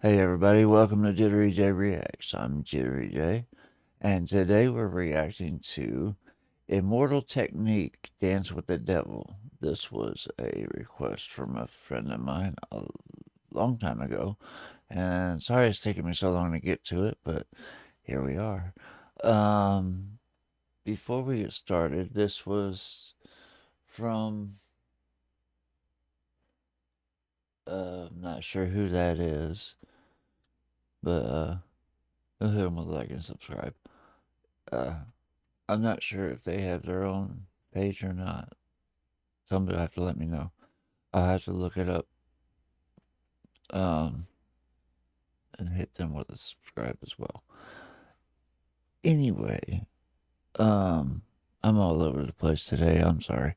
Hey everybody, welcome to Jittery-Jay Reacts. I'm Jittery-Jay, and today we're reacting to Immortal Technique, Dance with the Devil. This was a request from a friend of mine a long time ago, and sorry it's taking me so long to get to it, but here we are. Um, Before we get started, this was from, I'm not sure who that is, but, go ahead and like and subscribe. Uh, I'm not sure if they have their own page or not. Somebody will have to let me know. I'll have to look it up um, and hit them with a subscribe as well. Anyway, I'm all over the place today. I'm sorry.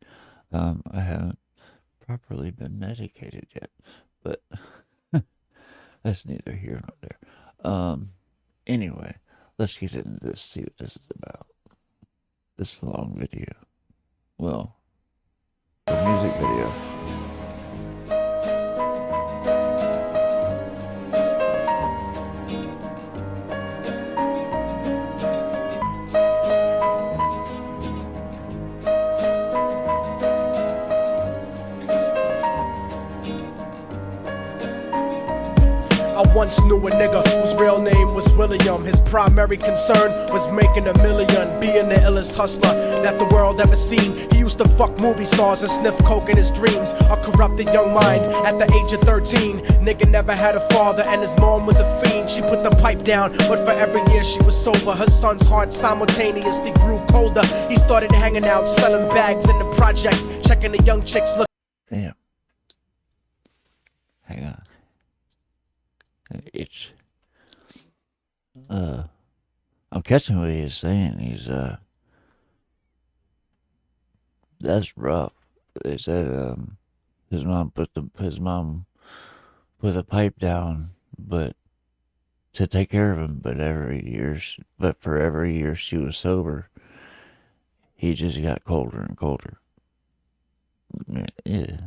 I haven't properly been medicated yet, but that's neither here nor there. Anyway, let's get into this, see what this is about. This long video. Well, the music video. I once knew a nigga whose real name was William. His primary concern was making a million, being the illest hustler that the world ever seen. He used to fuck movie stars and sniff coke in his dreams. A corrupted young mind at the age of 13. Nigga never had a father and his mom was a fiend. She put the pipe down, but for every year she was sober, her son's heart simultaneously grew colder. He started hanging out, selling bags in the projects, checking the young chicks look. Damn. Hang on. Itch. I'm catching what he's saying. That's rough. They said, his mom put the pipe down, but to take care of him, but for every year she was sober, he just got colder and colder. Yeah,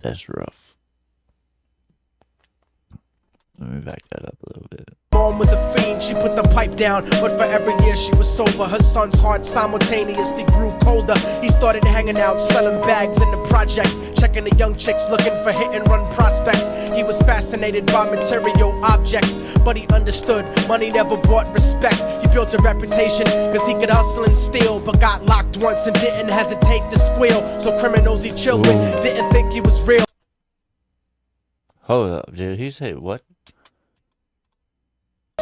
that's rough. Let me back that up a little bit. Mom was a fiend, she put the pipe down, but for every year she was sober, her son's heart simultaneously grew colder. He started hanging out, selling bags in the projects, checking the young chicks looking for hit and run prospects. He was fascinated by material objects, but he understood money never bought respect. He built a reputation cause he could hustle and steal, but got locked once and didn't hesitate to squeal. So criminals he chilled with didn't think he was real. Hold up, did he say what?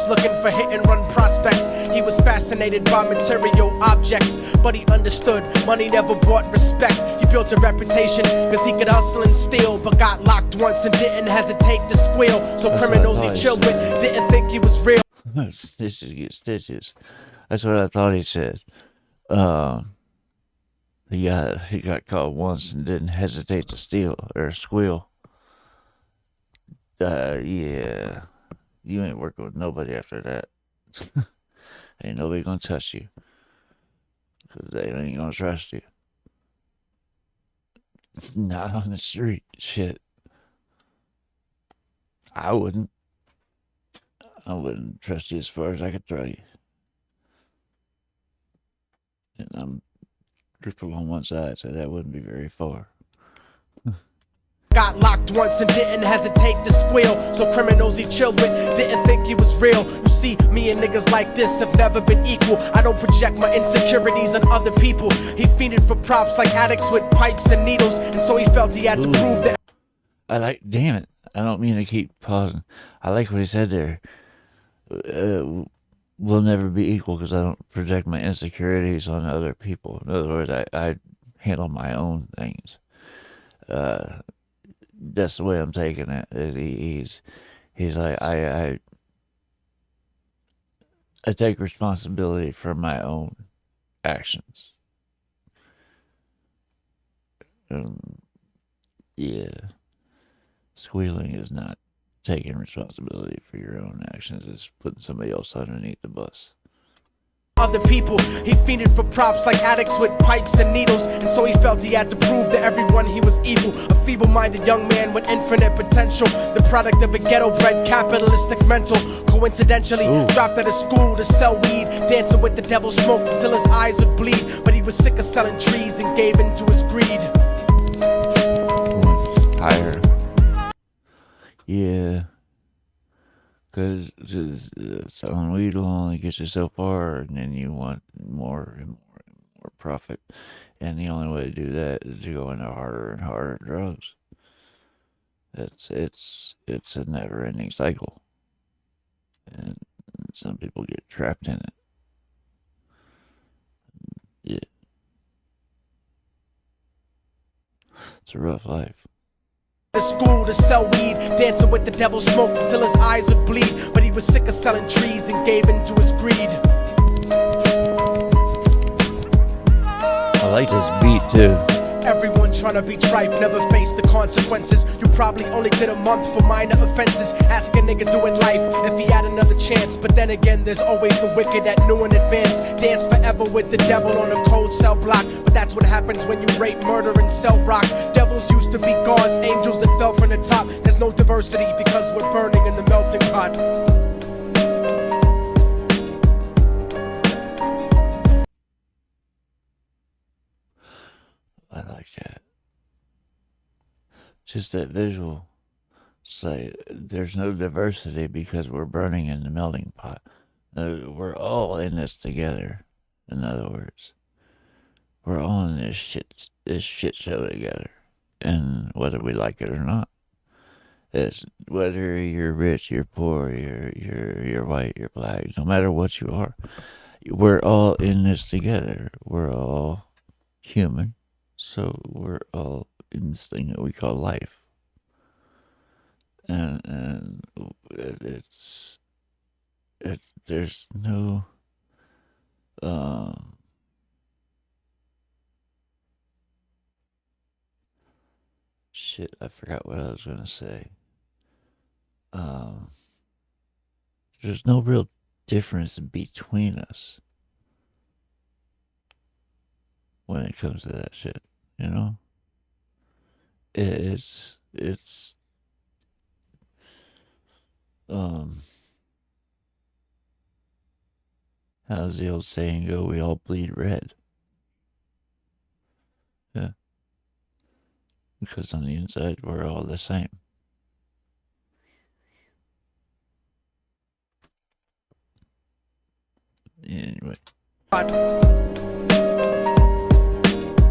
Looking for hit and run prospects. He was fascinated by material objects, but he understood money never bought respect. He built a reputation cause he could hustle and steal, but got locked once and didn't hesitate to squeal. So That's criminals he chilled with didn't think he was real. Stitches get stitches. That's what I thought he said. He got caught once and didn't hesitate to steal or squeal. Yeah. You ain't working with nobody after that. Ain't nobody gonna touch you. Because they ain't gonna trust you. Not on the street. Shit. I wouldn't. I wouldn't trust you as far as I could throw you. And I'm crippled on one side, so that wouldn't be very far. Got locked once and didn't hesitate to squeal. So criminals he chilled with didn't think he was real. You see, me and niggas like this have never been equal. I don't project my insecurities on other people. He fiended for props like addicts with pipes and needles, and so he felt he had to prove that. Damn it. I don't mean to keep pausing. I like what he said there. We'll never be equal because I don't project my insecurities on other people. In other words, I handle my own things. That's the way I'm taking it. He's like, I take responsibility for my own actions. Yeah, squealing is not taking responsibility for your own actions. It's putting somebody else underneath the bus. other people. He fiended for props like addicts with pipes and needles, and so he felt he had to prove to everyone he was evil. A feeble-minded young man with infinite potential, the product of a ghetto-bred capitalistic mental. Coincidentally, dropped out of school to sell weed, dancing with the devil, smoked until his eyes would bleed. But he was sick of selling trees and gave in to his greed. Higher. Yeah. Because selling weed will only get you so far, and then you want more and more and more profit. And the only way to do that is to go into harder and harder drugs. It's a never-ending cycle, and some people get trapped in it. Yeah, it's a rough life. To school to sell weed, dancing with the devil, smoked until his eyes would bleed. But he was sick of selling trees and gave in to his greed. I like this beat too. Everyone trying to be trife, never face the consequences. You probably only did a month for minor offenses. Ask a nigga doing life if he had another chance. But then again, there's always the wicked that knew in advance. Dance forever with the devil on a cold cell block. But that's what happens when you rape, murder, and sell rock. Devils used to be gods, angels that fell from the top. There's no diversity because we're burning in the melting pot. I like that. Just that visual. Say there's no diversity because we're burning in the melting pot. We're all in this together. In other words, we're all in this shit show together, and whether we like it or not, it's whether you're rich, you're poor, you're white, you're black, no matter what you are, we're all in this together. We're all human, so we're all in this thing that we call life. And it's there's no shit, I forgot what I was gonna say. Um there's no real difference between us when it comes to that shit, you know? It's how does the old saying go? We all bleed red. Yeah. Because on the inside, we're all the same. Anyway. I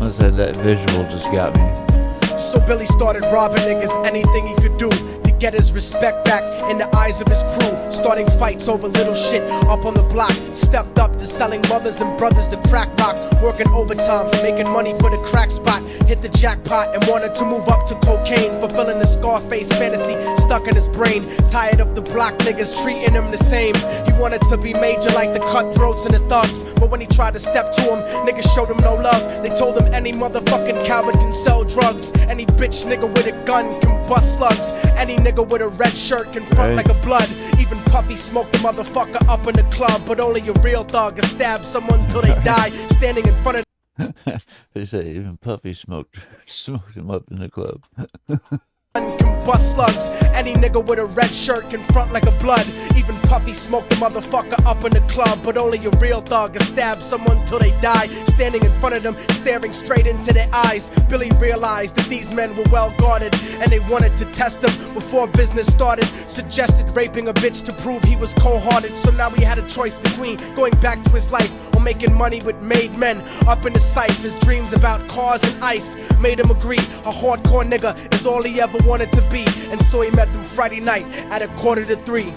said that visual just got me. So Billy started robbing niggas, anything he could do to get his respect back in the eyes of his crew. Starting fights over little shit up on the block. Stepped up to selling mothers and brothers the crack rock. Working overtime, making money for the crack spot. Hit the jackpot and wanted to move up to cocaine. Fulfilling the Scarface fantasy stuck in his brain. Tired of the block niggas treating him the same. He wanted to be major like the cutthroats and the thugs. But when he tried to step to him, niggas showed him no love. They told him any motherfucking coward can sell drugs. Any bitch nigga with a gun can bust slugs. Any nigga with a red shirt can front like a blood. Even Puffy smoked the motherfucker up in the club. But only a real thug can stab someone till they die. Standing in front of They say even Puffy smoked him up in the club. can bust slugs. Any nigga with a red shirt can front like a blood. Even Puffy smoked the motherfucker up in the club. But only a real thug can stab someone till they die. Standing in front of them, staring straight into their eyes. Billy realized that these men were well guarded, and they wanted to test him before business started. Suggested raping a bitch to prove he was cold-hearted. So now he had a choice between going back to his life or making money with made men. Up in the sight, his dreams about cars and ice made him agree a hardcore nigga is all he ever wanted to be. And so he met them Friday night at 2:45.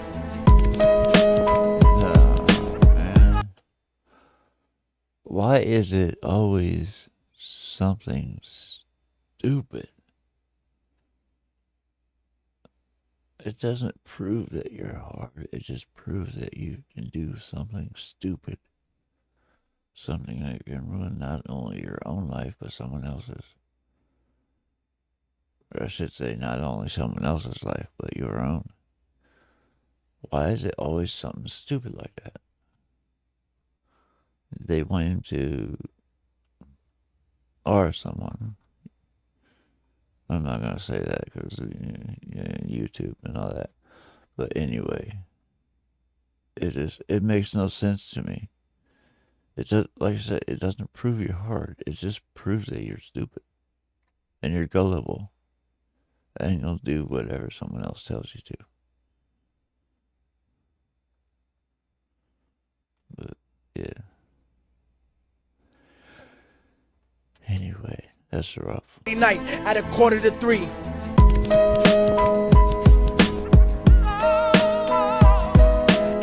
Oh, man. Why is it always something stupid? It doesn't prove that you're hard. It just proves that you can do something stupid. Something that can ruin not only your own life, but someone else's. Or I should say, not only someone else's life, but your own. Why is it always something stupid like that? They want him to or someone. I'm not gonna say that because YouTube and all that. But anyway, it makes no sense to me. It just like I said, it doesn't prove you're hard. It just proves that you're stupid and you're gullible, and you'll do whatever someone else tells you to. But yeah. Anyway, that's rough. Night at 2:45.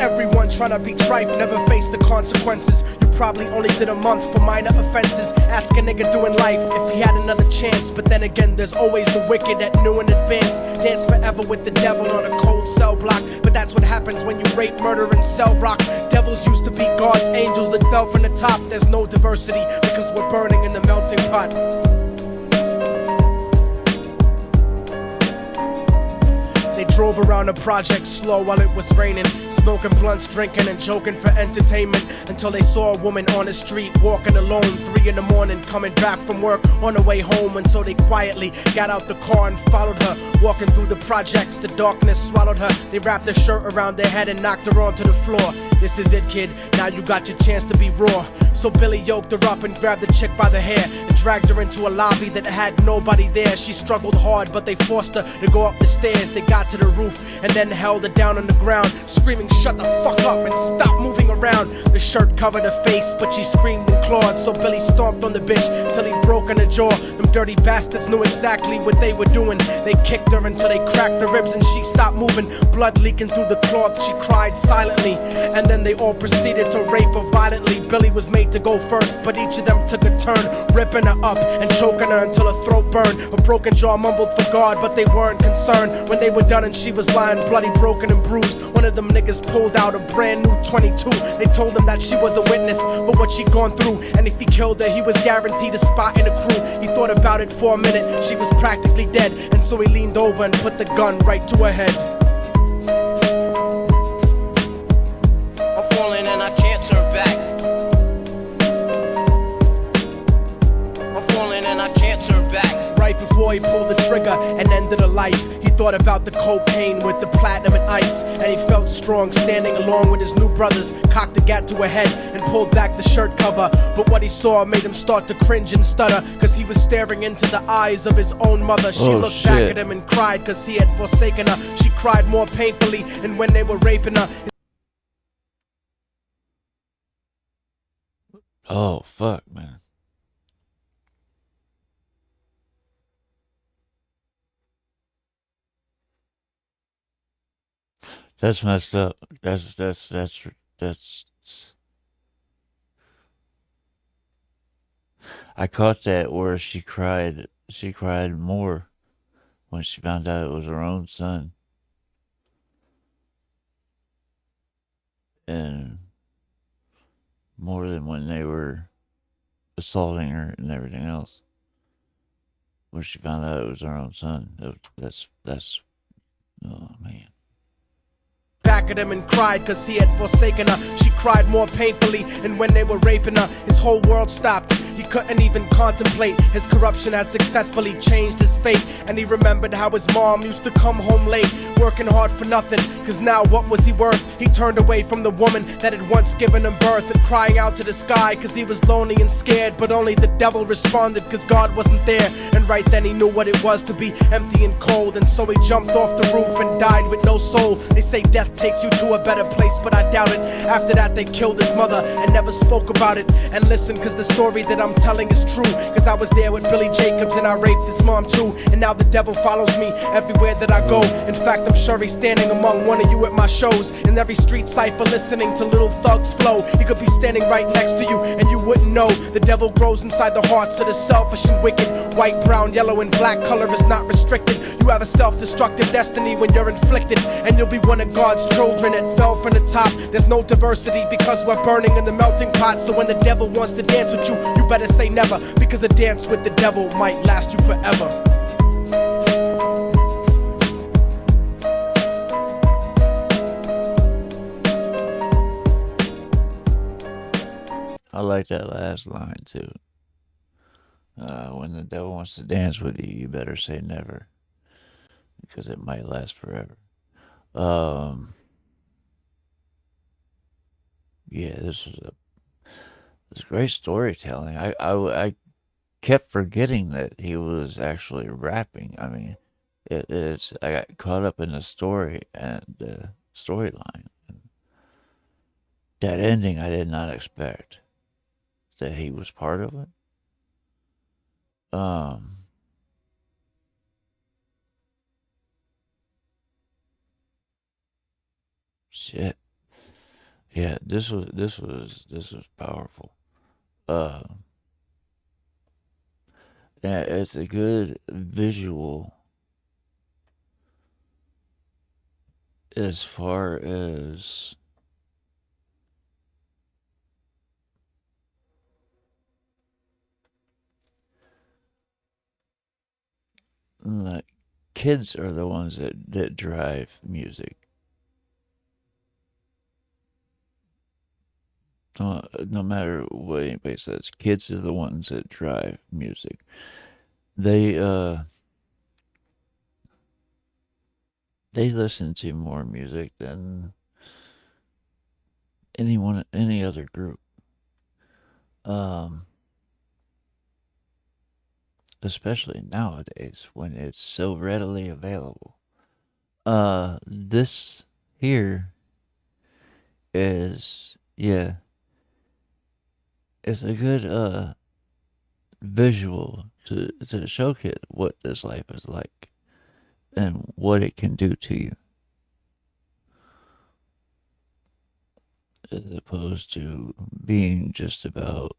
Everyone trying to be trife, never face the consequences. You probably only did a month for minor offenses. Ask a nigga doing life if he had another chance. But then again, there's always the wicked that knew in advance. Dance forever with the devil on a cold cell block. But that's what happens when you rape, murder, and sell rock. Devils used to be God's angels that fell from the top. There's no diversity because we're burning in the melting pot. They drove around the project slow while it was raining, smoking blunts, drinking and joking for entertainment, until they saw a woman on the street walking alone, 3 in the morning, coming back from work on her way home. And so they quietly got out the car and followed her, walking through the projects. The darkness swallowed her. They wrapped her shirt around their head and knocked her onto the floor. This is it, kid, now you got your chance to be raw. So Billy yoked her up and grabbed the chick by the hair and dragged her into a lobby that had nobody there. She struggled hard, but they forced her to go up the stairs. They got to the roof and then held her down on the ground, screaming, "Shut the fuck up and stop moving around." The shirt covered her face, but she screamed and clawed. So Billy stomped on the bitch till he broke in her jaw. Them dirty bastards knew exactly what they were doing. They kicked her until they cracked her ribs and she stopped moving. Blood leaking through the cloth, she cried silently. And then they all proceeded to rape her violently. Billy was made to go first, but each of them took a turn, ripping her up and choking her until her throat burned. Her broken jaw mumbled for God, but they weren't concerned. When they were done and she was lying bloody, broken and bruised, one of them niggas pulled out a brand new 22. They told him that she was a witness for what she'd gone through, and if he killed her, he was guaranteed a spot in the crew. He thought about it for a minute, she was practically dead, and so he leaned over and put the gun right to her head. I'm falling and I can't turn back. I'm falling and I can't turn back. Right before he pulled the trigger and ended her life, he thought about the cocaine with the platinum and ice, and he felt strong standing along with his new brothers, cocked the gat to her head and pulled back the shirt cover. But what he saw made him start to cringe and stutter, cause he was staring into the eyes of his own mother. She looked back at him and cried cause he had forsaken her. She cried more painfully, and when they were raping her, Oh fuck, man. That's messed up. That's. I caught that where she cried. She cried more when she found out it was her own son, and more than when they were assaulting her and everything else. When she found out it was her own son, that's. Oh man. back at him and cried cause he had forsaken her. She cried more painfully, and when they were raping her, his whole world stopped. He couldn't even contemplate. His corruption had successfully changed his fate, and he remembered how his mom used to come home late, working hard for nothing, cause now what was he worth? He turned away from the woman that had once given him birth, and crying out to the sky cause he was lonely and scared. But only the devil responded cause God wasn't there, and right then he knew what it was to be empty and cold. And so he jumped off the roof and died with no soul. They say death takes you to a better place, but I doubt it. After that they killed his mother and never spoke about it. And listen, cause the story that I'm telling is true, cause I was there with Billy Jacobs and I raped his mom too. And now the devil follows me everywhere that I go. In fact, I'm sure he's standing among one of you at my shows, in every street cipher listening to Little Thug's flow. He could be standing right next to you and you wouldn't know. The devil grows inside the hearts of the selfish and wicked. White, brown, yellow and black color is not restricted. You have a self-destructive destiny when you're inflicted, and you'll be one of God's children that fell from the top. There's no diversity because we're burning in the melting pot. So when the devil wants to dance with you, you better say never, because a dance with the devil might last you forever. I like that last line too. When the devil wants to dance with you, you better say never, because it might last forever. Um, yeah, this great storytelling. I kept forgetting that he was actually rapping. I mean, it's I got caught up in the story and the storyline. That ending I did not expect that he was part of it. Um, shit. Yeah, this was powerful. Uh, yeah, it's a good visual as far as like kids are the ones that drive music. No matter what anybody says, kids are the ones that drive music. They uh they listen to more music than any other group. Um, especially nowadays when it's so readily available. This here is yeah, it's a good visual to showcase what this life is like and what it can do to you, as opposed to being just about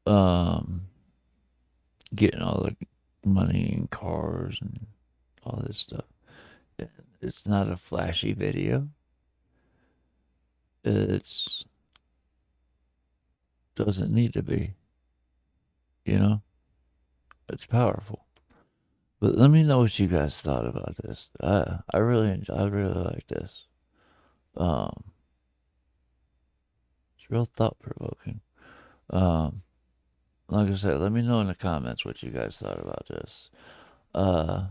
um getting all the money and cars and all this stuff. It's not a flashy video. It's doesn't need to be, you know? It's powerful. But let me know what you guys thought about this. I really like this. Um, it's real thought provoking. Um, like I said, let me know in the comments what you guys thought about this. Uh,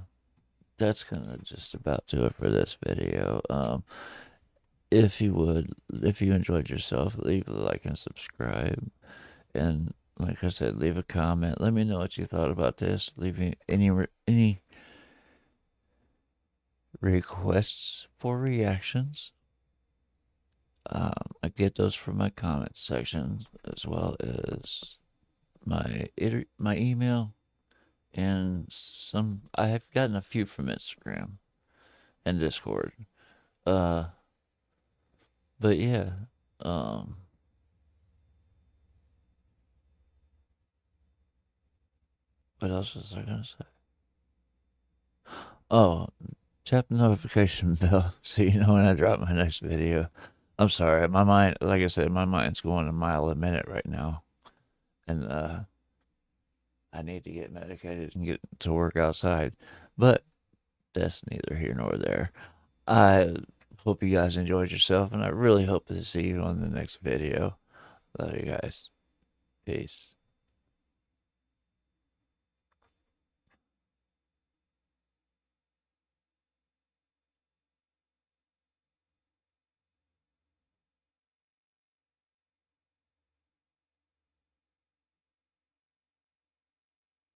that's gonna just about do it for this video. If you would, if you enjoyed yourself, leave a like and subscribe. And like I said, leave a comment. Let me know what you thought about this. Leave me any requests for reactions. I get those from my comments section as well as my email and some. I have gotten a few from Instagram and Discord. Uh, but yeah. Um, what else was I gonna say? Oh, tap the notification bell so you know when I drop my next video. I'm sorry, my mind, like I said, my mind's going a mile a minute right now, and I need to get medicated and get to work outside. But that's neither here nor there. I hope you guys enjoyed yourself, and I really hope to see you on the next video. Love you guys. Peace.